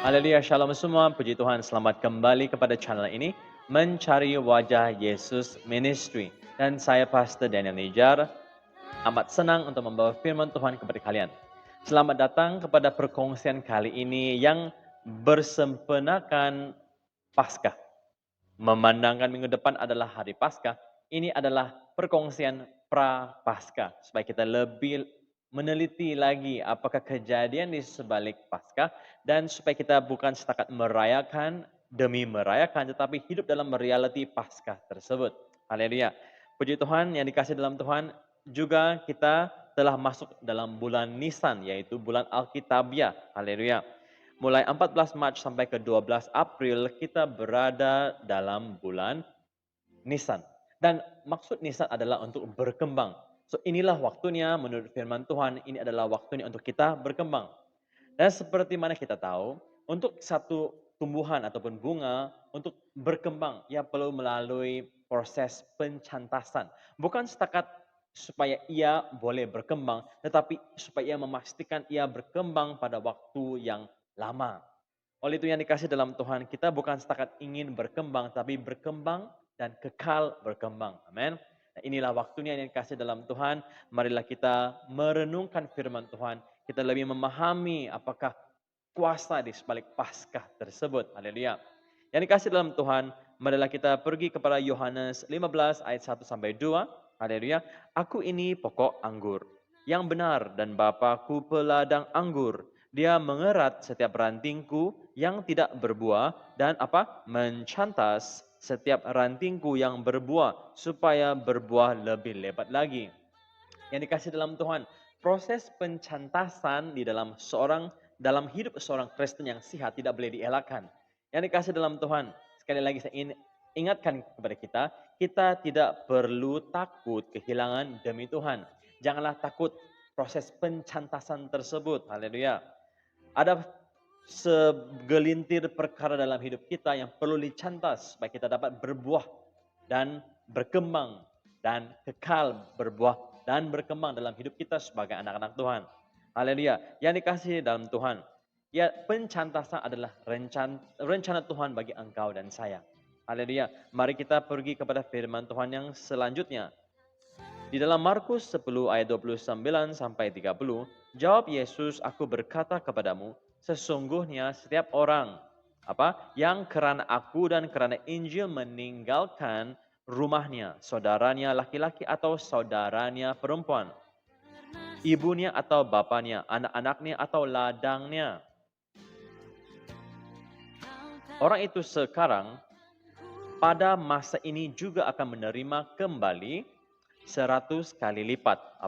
Haleluya, shalom semua, puji Tuhan, selamat kembali kepada channel ini, Mencari Wajah Yesus Ministry. Dan saya Pastor Daniel Nijar, amat senang untuk membawa firman Tuhan kepada kalian. Selamat datang kepada perkongsian kali ini yang bersempena Paskah. Memandangkan minggu depan adalah hari Paskah, ini adalah perkongsian pra-Paskah. Supaya kita lebih meneliti lagi apakah kejadian di sebalik Paskah, dan supaya kita bukan setakat merayakan demi merayakan, tetapi hidup dalam realiti Paskah tersebut. Haleluya. Puji Tuhan yang dikasih dalam Tuhan, juga kita telah masuk dalam bulan Nisan, yaitu bulan Alkitabiah. Haleluya. Mulai 14 Maret sampai ke 12 April kita berada dalam bulan Nisan. Dan maksud Nisan adalah untuk berkembang. So inilah waktunya menurut firman Tuhan, ini adalah waktunya untuk kita berkembang. Dan seperti mana kita tahu, untuk satu tumbuhan ataupun bunga untuk berkembang, ia perlu melalui proses pencantasan. Bukan setakat supaya ia boleh berkembang, tetapi supaya ia memastikan ia berkembang pada waktu yang lama. Oleh itu yang dikasih dalam Tuhan, kita bukan setakat ingin berkembang, tapi berkembang dan kekal berkembang. Amin. Nah, inilah waktunya yang dikasih dalam Tuhan. Marilah kita merenungkan firman Tuhan. Kita lebih memahami apakah kuasa di sebalik Paskah tersebut. Haleluya. Yang dikasih dalam Tuhan, marilah kita pergi kepada Yohanes 15 ayat 1 sampai 2. Haleluya. Aku ini pokok anggur yang benar dan Bapakku peladang anggur. Dia mengerat setiap rantingku yang tidak berbuah dan mencantas setiap rantingku yang berbuah supaya berbuah lebih lebat lagi. Yang dikasih dalam Tuhan, proses pencantasan di dalam hidup seorang Kristen yang sehat tidak boleh dielakkan. Yang dikasih dalam Tuhan, sekali lagi saya ingin ingatkan kepada kita, kita tidak perlu takut kehilangan demi Tuhan. Janganlah takut proses pencantasan tersebut. Haleluya. Ada segelintir perkara dalam hidup kita yang perlu dicantas supaya kita dapat berbuah dan berkembang dan kekal berbuah dan berkembang dalam hidup kita sebagai anak-anak Tuhan. Haleluya. Yang dikasihi dalam Tuhan. Ya, pencantasan adalah rencana Tuhan bagi engkau dan saya. Haleluya. Mari kita pergi kepada firman Tuhan yang selanjutnya. Di dalam Markus 10 ayat 29 sampai 30, jawab Yesus, aku berkata kepadamu, sesungguhnya setiap orang yang karena aku dan karena Injil meninggalkan rumahnya, saudaranya laki-laki atau saudaranya perempuan, ibunya atau bapaknya, anak-anaknya atau ladangnya. Orang itu sekarang pada masa ini juga akan menerima kembali 100 kali lipat.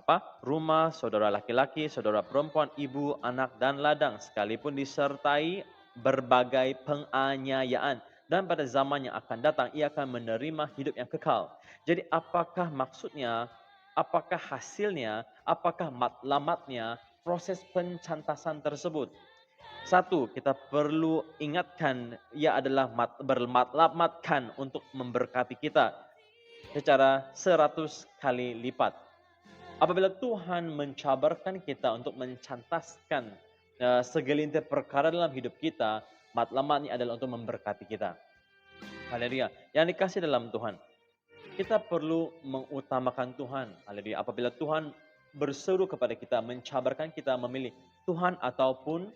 Rumah, saudara laki-laki, saudara perempuan, ibu, anak, dan ladang. Sekalipun disertai berbagai penganiayaan. Dan pada zaman yang akan datang, ia akan menerima hidup yang kekal. Jadi apakah maksudnya, apakah hasilnya, apakah matlamatnya proses pencantasan tersebut? Satu, kita perlu ingatkan, ia adalah bermatlamatkan untuk memberkati kita secara 100 kali lipat. Apabila Tuhan mencabarkan kita untuk mencantaskan segelintir perkara dalam hidup kita, matlamatnya adalah untuk memberkati kita. Haleluya. Yang dikasih dalam Tuhan, kita perlu mengutamakan Tuhan. Haleluya. Apabila Tuhan berseru kepada kita, mencabarkan kita memilih Tuhan ataupun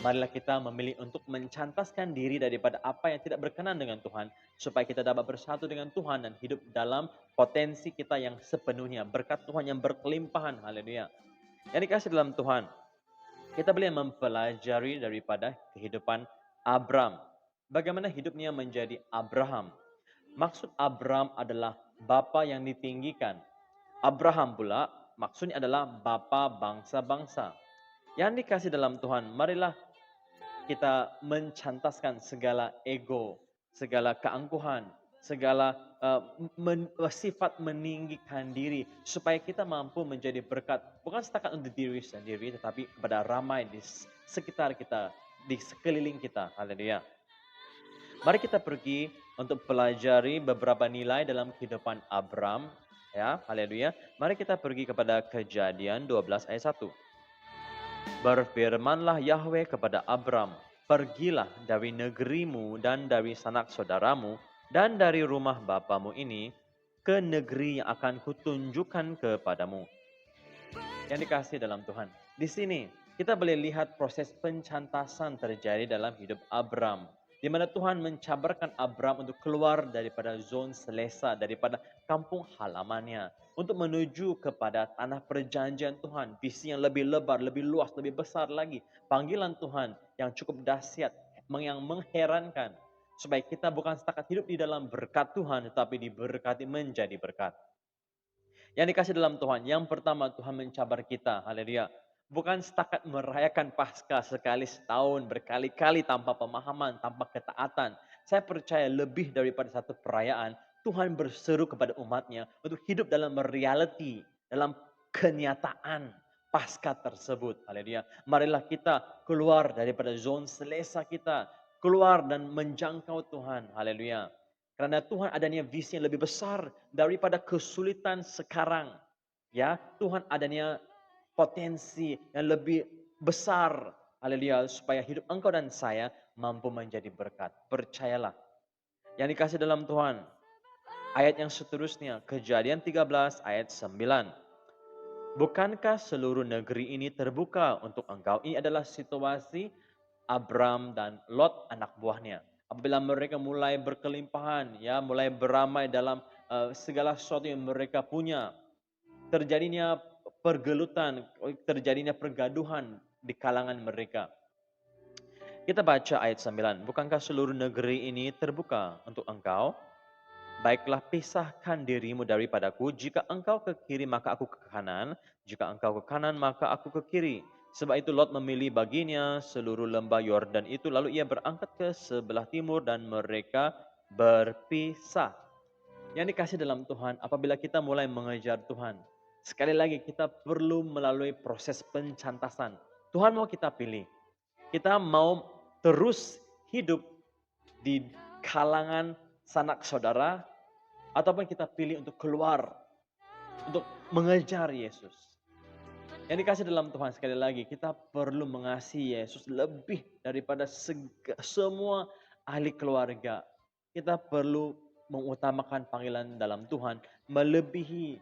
marilah kita memilih untuk mencantaskan diri daripada apa yang tidak berkenan dengan Tuhan, supaya kita dapat bersatu dengan Tuhan dan hidup dalam potensi kita yang sepenuhnya, berkat Tuhan yang berkelimpahan. Haleluya. Yang dikasih dalam Tuhan, kita boleh mempelajari daripada kehidupan Abram. Bagaimana hidupnya menjadi Abraham. Maksud Abram adalah bapa yang ditinggikan. Abraham pula maksudnya adalah bapa bangsa-bangsa. Yang dikasih dalam Tuhan, marilah kita mencantaskan segala ego, segala keangkuhan, segala sifat meninggikan diri, supaya kita mampu menjadi berkat, bukan setakat untuk diri sendiri, tetapi kepada ramai di sekitar kita, di sekeliling kita. Haleluya. Mari kita pergi untuk pelajari beberapa nilai dalam kehidupan Abram. Ya, haleluya. Mari kita pergi kepada Kejadian 12 ayat 1. Berfirmanlah Yahweh kepada Abram, pergilah dari negerimu dan dari sanak saudaramu dan dari rumah bapamu ini ke negeri yang akan kutunjukkan kepadamu. Yang dikasih dalam Tuhan. Di sini kita boleh lihat proses pencantasan terjadi dalam hidup Abram. Di mana Tuhan mencabarkan Abram untuk keluar daripada zon selesa, daripada kampung halamannya. Untuk menuju kepada tanah perjanjian Tuhan. Visi yang lebih lebar, lebih luas, lebih besar lagi. Panggilan Tuhan yang cukup dahsyat, yang mengherankan. Supaya kita bukan setakat hidup di dalam berkat Tuhan, tetapi diberkati menjadi berkat. Yang dikasih dalam Tuhan, yang pertama Tuhan mencabar kita, haleluya. Bukan setakat merayakan Paskah sekali setahun, berkali-kali tanpa pemahaman, tanpa ketaatan. Saya percaya lebih daripada satu perayaan, Tuhan berseru kepada umatnya untuk hidup dalam reality, dalam kenyataan Paskah tersebut. Haleluya. Marilah kita keluar daripada zon selesa kita, keluar dan menjangkau Tuhan. Haleluya. Karena Tuhan adanya visi yang lebih besar daripada kesulitan sekarang. Ya, Tuhan adanya potensi yang lebih besar. Haleluya, supaya hidup engkau dan saya mampu menjadi berkat. Percayalah. Yang dikasih dalam Tuhan. Ayat yang seterusnya, Kejadian 13 ayat 9. Bukankah seluruh negeri ini terbuka untuk engkau? Ini adalah situasi Abram dan Lot anak buahnya. Apabila mereka mulai berkelimpahan, ya, mulai beramai dalam segala sesuatu yang mereka punya, terjadinya pergelutan, terjadinya pergaduhan di kalangan mereka. Kita baca ayat 9. Bukankah seluruh negeri ini terbuka untuk engkau? Baiklah pisahkan dirimu daripadaku, jika engkau ke kiri maka aku ke kanan, jika engkau ke kanan maka aku ke kiri. Sebab itu Lot memilih baginya seluruh lembah Yordan itu, lalu ia berangkat ke sebelah timur dan mereka berpisah. Yang dikasih dalam Tuhan, apabila kita mulai mengejar Tuhan, sekali lagi kita perlu melalui proses pencantasan. Tuhan mau kita pilih, kita mau terus hidup di kalangan sanak saudara, ataupun kita pilih untuk keluar, untuk mengejar Yesus. Yang dikasih dalam Tuhan, sekali lagi kita perlu mengasihi Yesus lebih daripada semua ahli keluarga. Kita perlu mengutamakan panggilan dalam Tuhan melebihi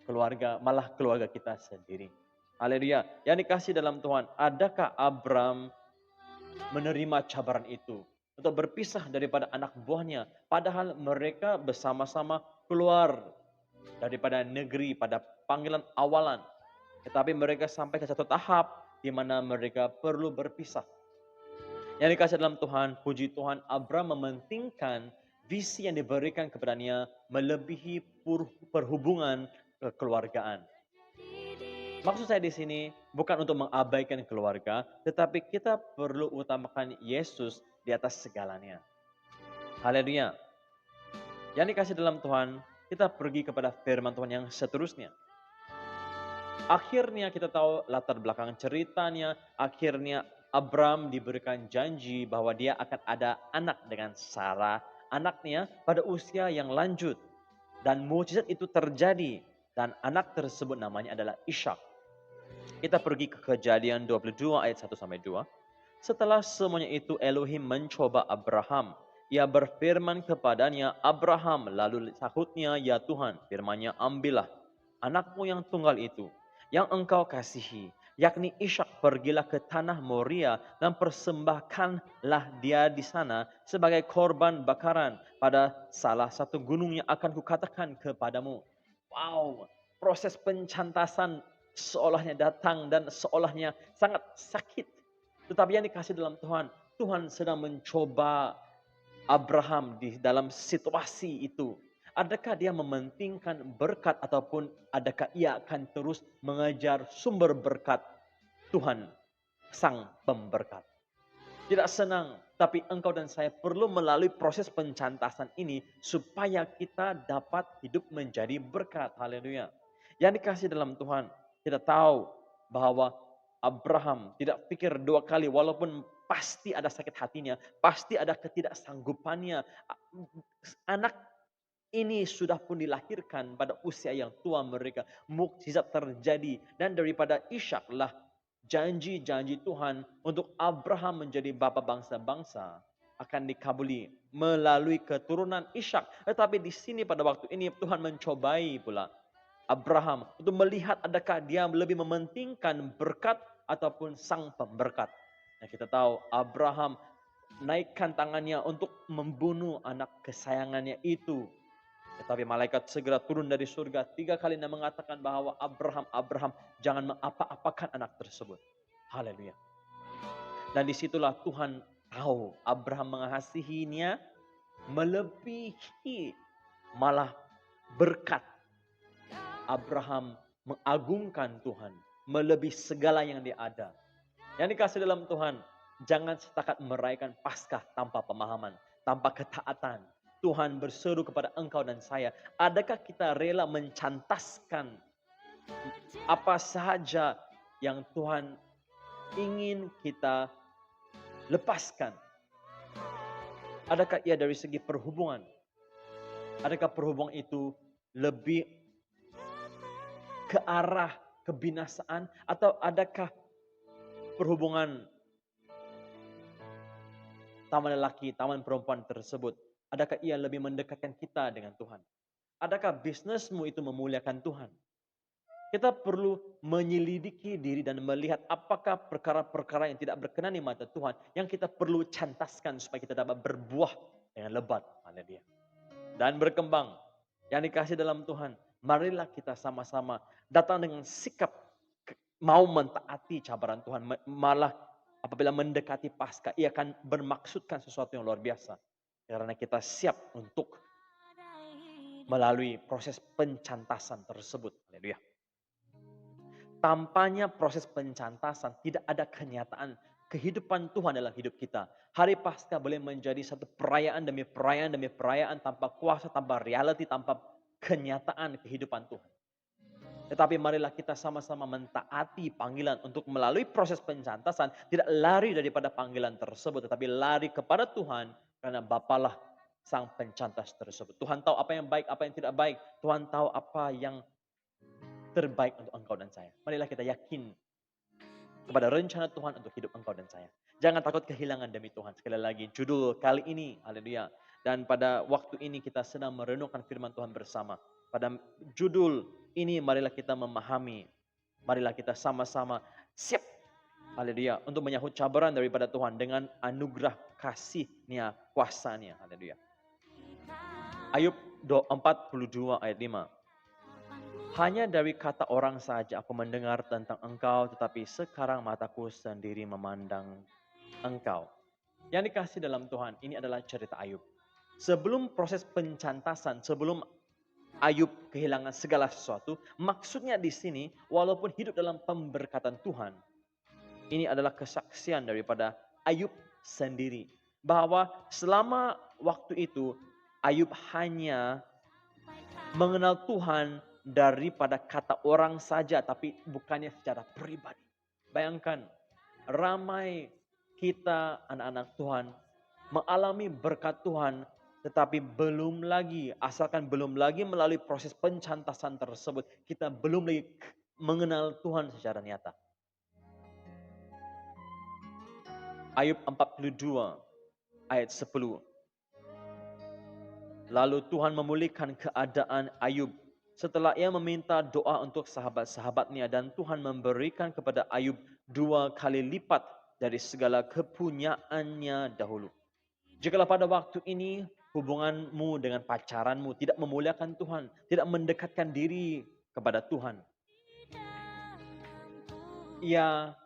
keluarga, malah keluarga kita sendiri. Haleluya. Yang dikasih dalam Tuhan, adakah Abram menerima cabaran itu untuk berpisah daripada anak buahnya, padahal mereka bersama-sama keluar daripada negeri pada panggilan awalan, tetapi mereka sampai ke satu tahap di mana mereka perlu berpisah. Yang dikasih dalam Tuhan, puji Tuhan, Abram mementingkan visi yang diberikan kepadanya melebihi perhubungan kekeluargaan. Maksud saya di sini bukan untuk mengabaikan keluarga, tetapi kita perlu utamakan Yesus di atas segalanya. Haleluya. Yang dikasih dalam Tuhan, kita pergi kepada firman Tuhan yang seterusnya. Akhirnya kita tahu latar belakang ceritanya, akhirnya Abram diberikan janji bahwa dia akan ada anak dengan Sarah, anaknya pada usia yang lanjut. Dan mukjizat itu terjadi, dan anak tersebut namanya adalah Ishak. Kita pergi ke Kejadian 22 ayat 1-2. Setelah semuanya itu Elohim mencoba Abraham. Ia berfirman kepadanya, Abraham, lalu sahutnya, ya Tuhan, firman-Nya, ambillah anakmu yang tunggal itu, yang engkau kasihi, yakni Ishak, pergilah ke tanah Moria dan persembahkanlah dia di sana sebagai korban bakaran pada salah satu gunung yang akan kukatakan kepadamu. Wow, proses pencantasan seolahnya datang dan seolahnya sangat sakit. Tetapi yang dikasih dalam Tuhan, Tuhan sedang mencoba Abraham di dalam situasi itu. Adakah dia mementingkan berkat ataupun adakah ia akan terus mengejar sumber berkat Tuhan, Sang Pemberkat. Tidak senang, tapi engkau dan saya perlu melalui proses pencantasan ini supaya kita dapat hidup menjadi berkat. Haleluya. Yang dikasih dalam Tuhan, kita tahu bahwa Abraham tidak pikir dua kali, walaupun pasti ada sakit hatinya, pasti ada ketidaksanggupannya. Anak ini sudah pun dilahirkan pada usia yang tua mereka. Mukjizat terjadi, dan daripada Ishak lah janji-janji Tuhan untuk Abraham menjadi bapa bangsa-bangsa akan dikabuli melalui keturunan Ishak. Tetapi di sini pada waktu ini Tuhan mencobai pula Abraham untuk melihat adakah dia lebih mementingkan berkat ataupun sang pemberkat. Nah, kita tahu Abraham naikkan tangannya untuk membunuh anak kesayangannya itu. Tetapi malaikat segera turun dari surga 3 kali dan mengatakan bahwa Abraham, Abraham, jangan mengapa-apakan anak tersebut. Haleluya. Dan disitulah Tuhan tahu Abraham mengasihinya melebihi malah berkat. Abraham mengagungkan Tuhan melebihi segala yang dia ada. Yang dikasih dalam Tuhan, jangan setakat merayakan Paskah tanpa pemahaman, tanpa ketaatan. Tuhan berseru kepada engkau dan saya, adakah kita rela mencantaskan apa saja yang Tuhan ingin kita lepaskan? Adakah ia dari segi perhubungan? Adakah perhubungan itu lebih ke arah kebinasaan? Atau adakah perhubungan taman lelaki, taman perempuan tersebut, adakah ia lebih mendekatkan kita dengan Tuhan? Adakah bisnismu itu memuliakan Tuhan? Kita perlu menyelidiki diri dan melihat apakah perkara-perkara yang tidak berkenan di mata Tuhan yang kita perlu cantaskan supaya kita dapat berbuah dengan lebat. Haleluya. Dan berkembang. Yang dikasih dalam Tuhan, marilah kita sama-sama datang dengan sikap mau mentaati cabaran Tuhan. Malah apabila mendekati Paskah, ia akan bermaksudkan sesuatu yang luar biasa. Karena kita siap untuk melalui proses pencantasan tersebut. Haleluya. Tampaknya proses pencantasan tidak ada kenyataan kehidupan Tuhan dalam hidup kita. Hari Paskah boleh menjadi satu perayaan demi perayaan demi perayaan tanpa kuasa, tanpa reality, tanpa kenyataan kehidupan Tuhan. Tetapi marilah kita sama-sama mentaati panggilan untuk melalui proses pencantasan, tidak lari daripada panggilan tersebut, tetapi lari kepada Tuhan karena Bapalah sang pencantas tersebut. Tuhan tahu apa yang baik, apa yang tidak baik. Tuhan tahu apa yang terbaik untuk engkau dan saya. Marilah kita yakin kepada rencana Tuhan untuk hidup engkau dan saya. Jangan takut kehilangan demi Tuhan. Sekali lagi, judul kali ini, haleluya. Dan pada waktu ini kita sedang merenungkan firman Tuhan bersama. Pada judul ini marilah kita memahami. Marilah kita sama-sama siap, haleluya, untuk menyahut cabaran daripada Tuhan dengan anugerah kasih-Nya, kuasa-Nya, haleluya. Ayub 42 ayat 5. Hanya dari kata orang saja aku mendengar tentang engkau, tetapi sekarang mataku sendiri memandang engkau. Yang dikasih dalam Tuhan, ini adalah cerita Ayub. Sebelum proses pencantasan, sebelum Ayub kehilangan segala sesuatu, maksudnya di sini, walaupun hidup dalam pemberkatan Tuhan, ini adalah kesaksian daripada Ayub sendiri. Bahwa selama waktu itu, Ayub hanya mengenal Tuhan daripada kata orang saja, tapi bukannya secara pribadi. Bayangkan, ramai kita anak-anak Tuhan mengalami berkat Tuhan, tetapi asalkan belum lagi melalui proses pencantasan tersebut, kita belum lagi mengenal Tuhan secara nyata. Ayub 42 ayat 10. Lalu Tuhan memulihkan keadaan Ayub setelah ia meminta doa untuk sahabat-sahabatnya, dan Tuhan memberikan kepada Ayub 2 kali lipat dari segala kepunyaannya dahulu. Jikalau pada waktu ini hubunganmu dengan pacaranmu tidak memuliakan Tuhan, tidak mendekatkan diri kepada Tuhan, ia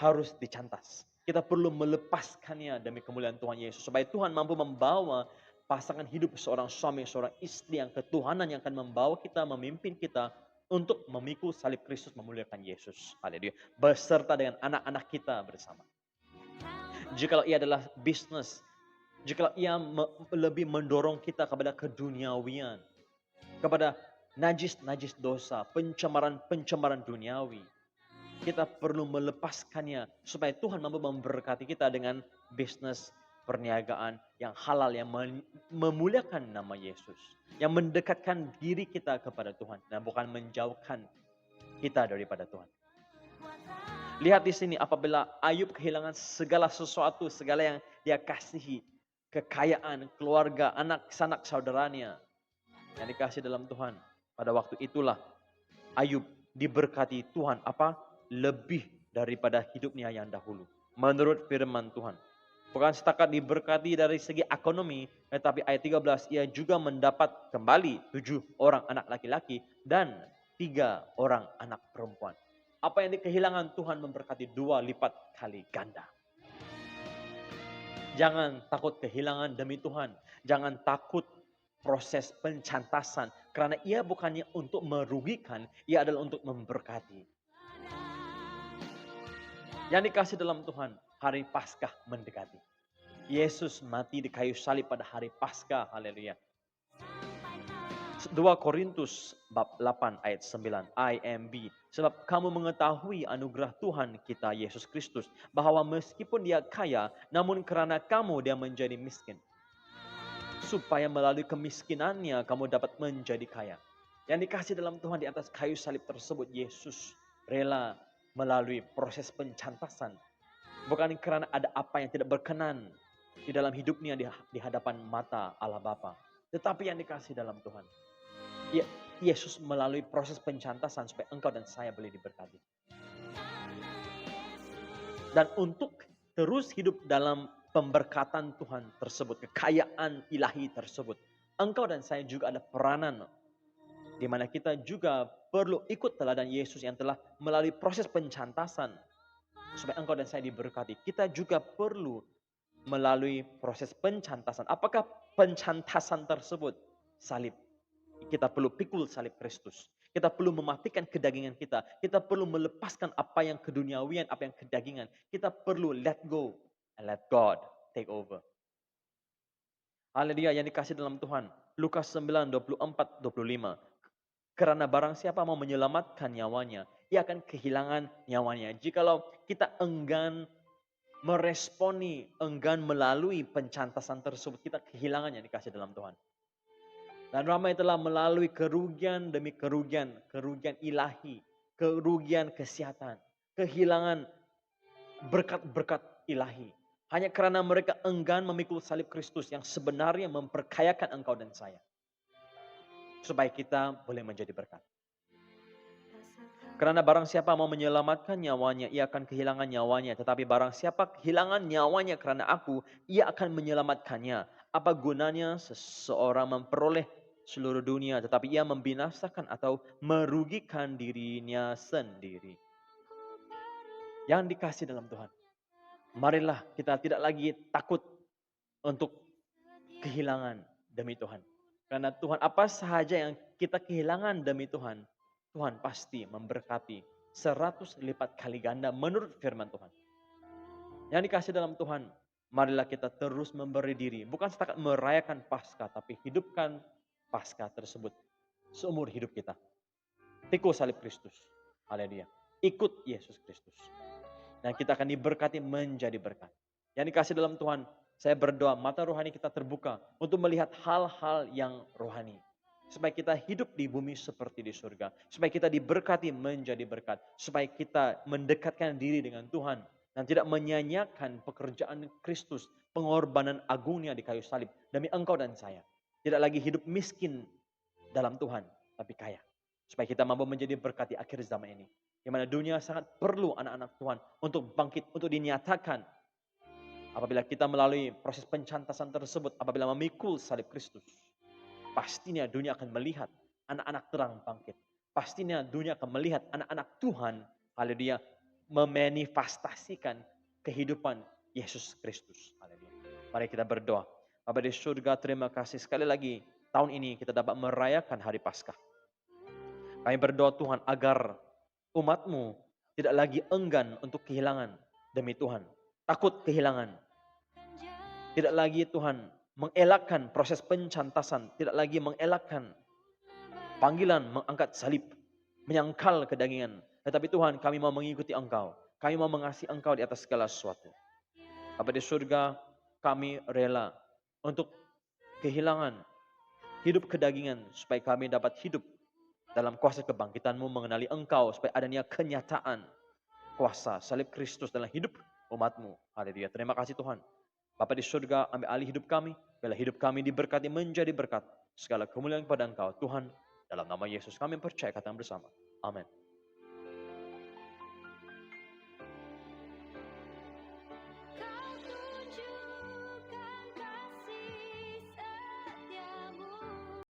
harus dicantas. Kita perlu melepaskannya demi kemuliaan Tuhan Yesus, supaya Tuhan mampu membawa pasangan hidup seorang suami, seorang istri yang ketuhanan yang akan membawa kita, memimpin kita untuk memikul salib Kristus, memuliakan Yesus. Haleluya. Beserta dengan anak-anak kita bersama. Jikalau ia adalah bisnis, jikalau ia lebih mendorong kita kepada keduniawian, kepada najis-najis dosa, pencemaran duniawi, kita perlu melepaskannya supaya Tuhan mampu memberkati kita dengan bisnis perniagaan yang halal, yang memuliakan nama Yesus, yang mendekatkan diri kita kepada Tuhan dan bukan menjauhkan kita daripada Tuhan. Lihat di sini apabila Ayub kehilangan segala sesuatu, segala yang dia kasihi, kekayaan, keluarga, anak, sanak saudaranya yang dikasih dalam Tuhan. Pada waktu itulah Ayub diberkati Tuhan apa? Lebih daripada hidupnya yang dahulu. Menurut firman Tuhan. Bukan setakat diberkati dari segi ekonomi, tetapi ayat 13 ia juga mendapat kembali 7 orang anak laki-laki dan 3 orang anak perempuan. Apa yang dikehilangan Tuhan memberkati 2 lipat kali ganda. Jangan takut kehilangan demi Tuhan. Jangan takut proses pencantasan. Karena ia bukannya untuk merugikan, ia adalah untuk memberkati. Yang dikasih dalam Tuhan, hari Paskah mendekati. Yesus mati di kayu salib pada hari Paskah, haleluya. 2 Korintus bab 8 ayat 9, IMB. Sebab kamu mengetahui anugerah Tuhan kita Yesus Kristus, bahwa meskipun dia kaya, namun karena kamu dia menjadi miskin. Supaya melalui kemiskinannya kamu dapat menjadi kaya. Yang dikasih dalam Tuhan di atas kayu salib tersebut, Yesus rela melalui proses pencantasan. Bukan karena ada apa yang tidak berkenan di dalam hidupnya di hadapan mata Allah Bapa. Tetapi yang dikasih dalam Tuhan. Yesus melalui proses pencantasan supaya engkau dan saya boleh diberkati. Dan untuk terus hidup dalam pemberkatan Tuhan tersebut, kekayaan ilahi tersebut, engkau dan saya juga ada peranan di mana kita juga perlu ikut teladan Yesus yang telah melalui proses pencantasan supaya engkau dan saya diberkati. Kita juga perlu melalui proses pencantasan. Apakah pencantasan tersebut? Salib. Kita perlu pikul salib Kristus. Kita perlu mematikan kedagingan kita. Kita perlu melepaskan apa yang keduniawian, apa yang kedagingan. Kita perlu let go and let God take over. Haleluya, yang dikasih dalam Tuhan. Lukas 9, 24, 25. Karena barang siapa mau menyelamatkan nyawanya, ia akan kehilangan nyawanya. Jikalau kita enggan meresponi, enggan melalui pencantasan tersebut, kita kehilangan yang dikasih dalam Tuhan. Dan ramai telah melalui kerugian demi kerugian, kerugian ilahi, kerugian kesehatan, kehilangan berkat-berkat ilahi. Hanya karena mereka enggan memikul salib Kristus yang sebenarnya memperkayakan engkau dan saya. Supaya kita boleh menjadi berkat. Karena barang siapa mau menyelamatkan nyawanya, ia akan kehilangan nyawanya. Tetapi barang siapa kehilangan nyawanya karena aku, ia akan menyelamatkannya. Apa gunanya seseorang memperoleh seluruh dunia, tetapi ia membinasakan atau merugikan dirinya sendiri. Yang dikasih dalam Tuhan. Marilah kita tidak lagi takut untuk kehilangan demi Tuhan. Karena Tuhan, apa sahaja yang kita kehilangan demi Tuhan, Tuhan pasti memberkati 100 lipat kali ganda menurut firman Tuhan. Yang dikasih dalam Tuhan, marilah kita terus memberi diri. Bukan setakat merayakan Paskah, tapi hidupkan Paskah tersebut seumur hidup kita. Pikul salib Kristus. Haleluya. Ikut Yesus Kristus. Dan kita akan diberkati menjadi berkat. Yang dikasih dalam Tuhan, saya berdoa mata rohani kita terbuka untuk melihat hal-hal yang rohani. Supaya kita hidup di bumi seperti di surga. Supaya kita diberkati menjadi berkat. Supaya kita mendekatkan diri dengan Tuhan. Dan tidak menyanyiakan pekerjaan Kristus. Pengorbanan agungnya di kayu salib. Demi engkau dan saya. Tidak lagi hidup miskin dalam Tuhan. Tapi kaya. Supaya kita mampu menjadi berkat di akhir zaman ini. Di mana dunia sangat perlu anak-anak Tuhan. Untuk bangkit, untuk dinyatakan. Apabila kita melalui proses pencantasan tersebut. Apabila memikul salib Kristus. Pastinya dunia akan melihat anak-anak terang bangkit. Pastinya dunia akan melihat anak-anak Tuhan, haleluya, memanifestasikan kehidupan Yesus Kristus. Haleluya. Mari kita berdoa. Bapa di surga, terima kasih sekali lagi tahun ini kita dapat merayakan hari Paskah. Kami berdoa Tuhan agar umat-Mu tidak lagi enggan untuk kehilangan demi Tuhan. Takut kehilangan. Tidak lagi Tuhan mengelakkan proses pencantasan, tidak lagi mengelakkan panggilan mengangkat salib, menyangkal kedagingan. Tetapi Tuhan, kami mau mengikuti Engkau. Kami mau mengasihi Engkau di atas segala sesuatu. Bapa di surga, kami rela untuk kehilangan hidup kedagingan supaya kami dapat hidup dalam kuasa kebangkitan-Mu mengenali Engkau supaya adanya kenyataan kuasa salib Kristus dalam hidup umat-Mu. Haleluya. Terima kasih Tuhan. Bapa di surga, ambil alih hidup kami. Biarlah hidup kami diberkati menjadi berkat. Segala kemuliaan kepada Engkau, Tuhan. Dalam nama Yesus kami percaya katakan bersama. Amin.